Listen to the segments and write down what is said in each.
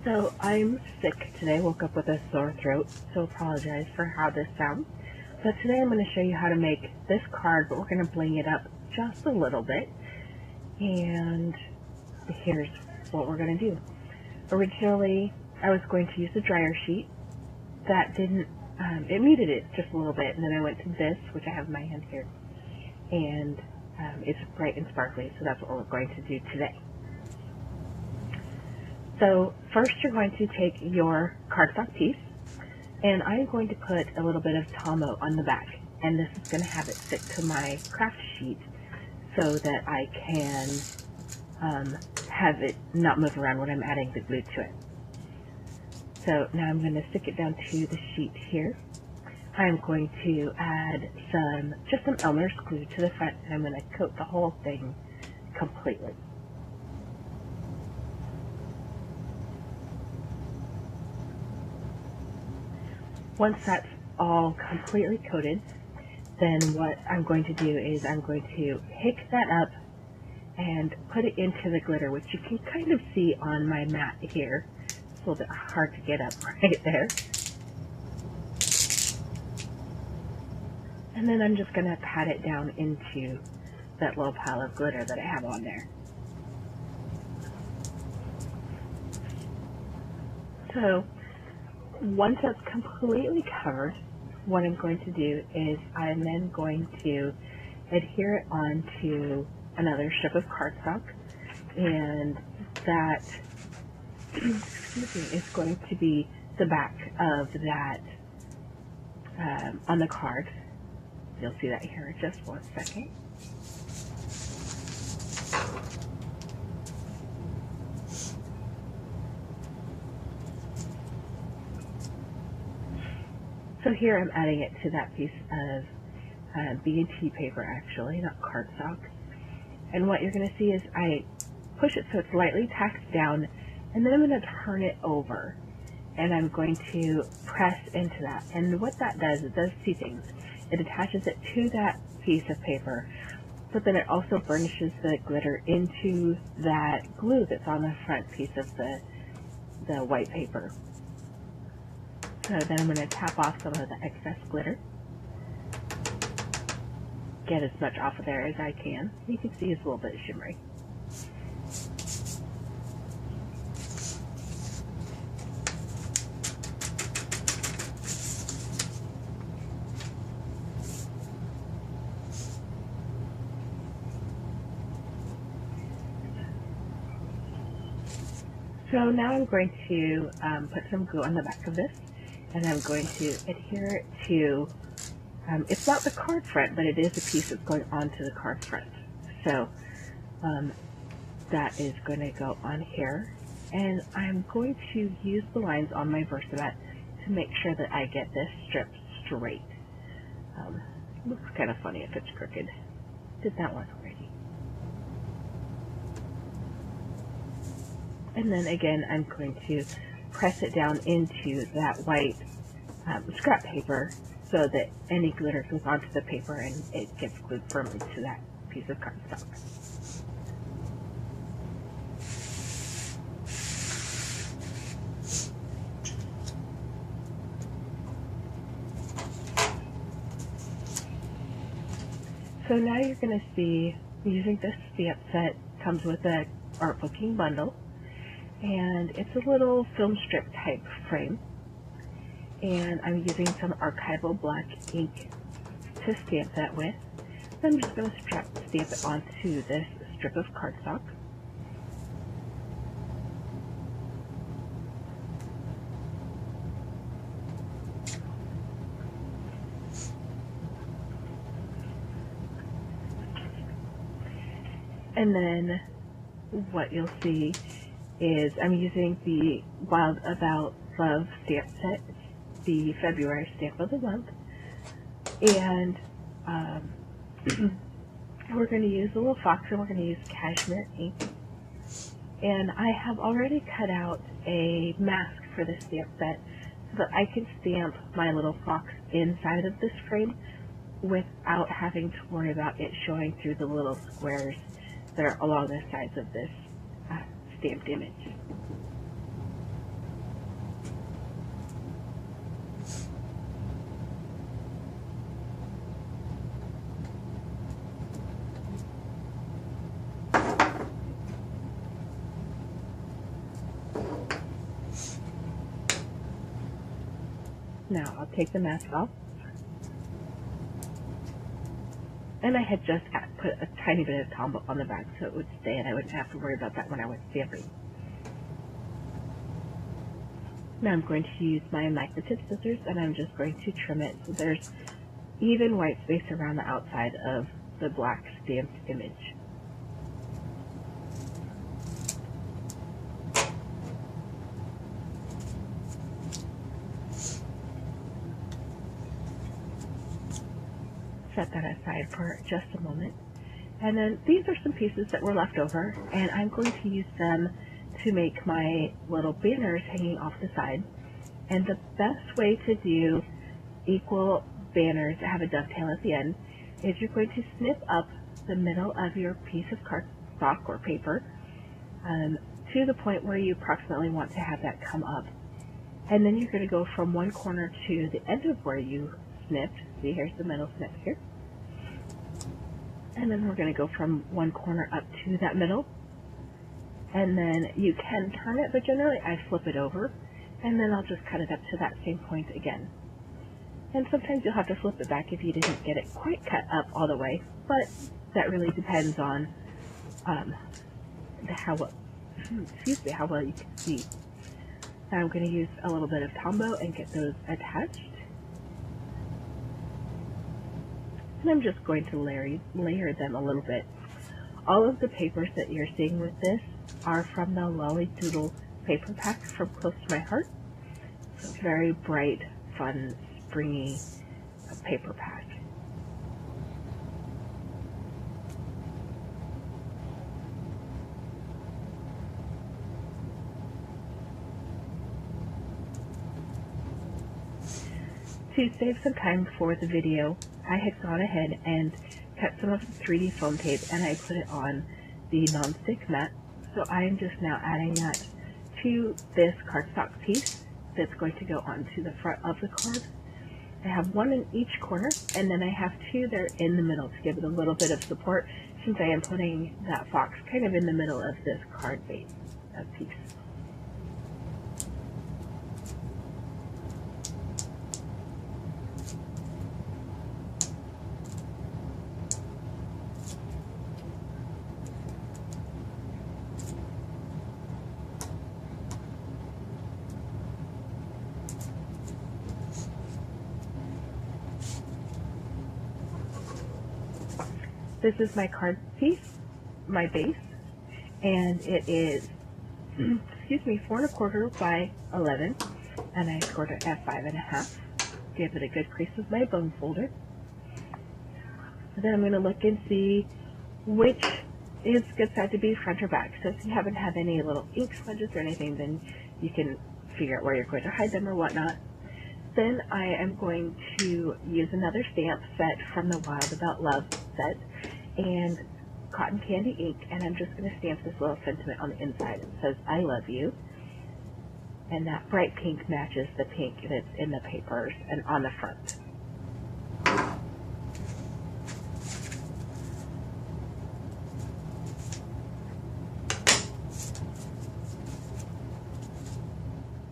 So I'm sick today, woke up with a sore throat, so apologize for how this sounds. But today I'm going to show you how to make this card, but we're going to bling it up just a little bit. And here's what we're going to do. Originally, I was going to use a dryer sheet. That didn't, it muted it just a little bit, and then I went to this, which I have in my hand here. And it's bright and sparkly, so that's what we're going to do today. So first you're going to take your cardstock piece, and I'm going to put a little bit of Tomo on the back, and this is going to have it stick to my craft sheet so that I can have it not move around when I'm adding the glue to it. So now I'm going to stick it down to the sheet here. I'm going to add just some Elmer's glue to the front, and I'm going to coat the whole thing completely. Once that's all completely coated, then what I'm going to do is I'm going to pick that up and put it into the glitter, which you can kind of see on my mat here. It's a little bit hard to get up right there. And then I'm just going to pat it down into that little pile of glitter that I have on there. So once it's completely covered, what I'm going to do is I'm then going to adhere it onto another strip of cardstock, and that is going to be the back of that on the card. You'll see that here in just one second. So here I'm adding it to that piece of B&T paper, actually, not cardstock. And what you're going to see is I push it so it's lightly tacked down, and then I'm going to turn it over, and I'm going to press into that. And what that does, it does two things. It attaches it to that piece of paper, but then it also burnishes the glitter into that glue that's on the front piece of the white paper. So then I'm going to tap off some of the excess glitter. Get as much off of there as I can. You can see it's a little bit shimmery. So now I'm going to put some glue on the back of this, and I'm going to adhere it to, it's not the card front, but it is a piece that's going onto the card front. So that is going to go on here, and I'm going to use the lines on my Versamat to make sure that I get this strip straight. Looks kind of funny if it's crooked. Did that one already. And then again, I'm going to press it down into that white scrap paper so that any glitter goes onto the paper and it gets glued firmly to that piece of cardstock. So now you're going to see, using this stamp set, comes with a art booking bundle, and it's a little film strip type frame, and I'm using some archival black ink to stamp that with. I'm just going to stamp it onto this strip of cardstock. And then what you'll see is I'm using the Wild About Love stamp set, the February stamp of the month, and we're going to use a little fox, and we're going to use cashmere ink. And I have already cut out a mask for the stamp set so that I can stamp my little fox inside of this frame without having to worry about it showing through the little squares that are along the sides of this stamped image. Now I'll take the mask off. And I had just put a tiny bit of Tombow on the back so it would stay and I wouldn't have to worry about that when I was stamping. Now I'm going to use my microtip scissors and I'm just going to trim it so there's even white space around the outside of the black stamped image. Set that aside for just a moment. And then these are some pieces that were left over, and I'm going to use them to make my little banners hanging off the side. And the best way to do equal banners that have a dovetail at the end is you're going to snip up the middle of your piece of cardstock or paper to the point where you approximately want to have that come up. And then you're going to go from one corner to the end of where you snipped. See, here's the middle snip here. And then we're going to go from one corner up to that middle. And then you can turn it, but generally I flip it over. And then I'll just cut it up to that same point again. And sometimes you'll have to flip it back if you didn't get it quite cut up all the way. But that really depends on how well you can see. Now I'm going to use a little bit of Tombow and get those attached. And I'm just going to layer them a little bit. All of the papers that you're seeing with this are from the Lolly Doodle paper pack from Close to My Heart. So it's very bright, fun, springy paper pack. To save some time for the video, I had gone ahead and cut some of the 3D foam tape and I put it on the non-stick mat. So I am just now adding that to this cardstock piece that's going to go onto the front of the card. I have one in each corner and then I have two that are in the middle to give it a little bit of support since I am putting that fox kind of in the middle of this card base piece. This is my card piece, my base, and it is, 4 1/4 by 11, and I scored it at 5 1/2. Give it a good crease with my bone folder. And then I'm going to look and see which is good side to be, front or back. So if you haven't had any little ink smudges or anything, then you can figure out where you're going to hide them or whatnot. Then I am going to use another stamp set from the Wild About Love set and cotton candy ink, and I'm just going to stamp this little sentiment on the inside. It says, I love you. And that bright pink matches the pink that's in the papers and on the front.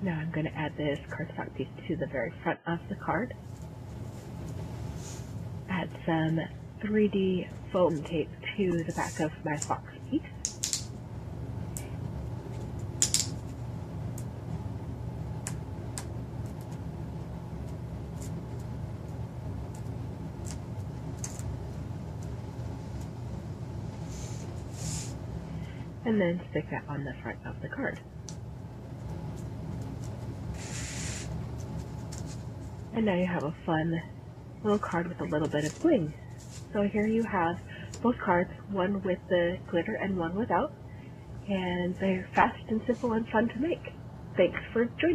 Now I'm going to add this cardstock piece to the very front of the card. Add some 3D foam tape to the back of my fox piece. And then stick that on the front of the card. And now you have a fun little card with a little bit of bling. So here you have both cards, one with the glitter and one without. And they're fast and simple and fun to make. Thanks for joining.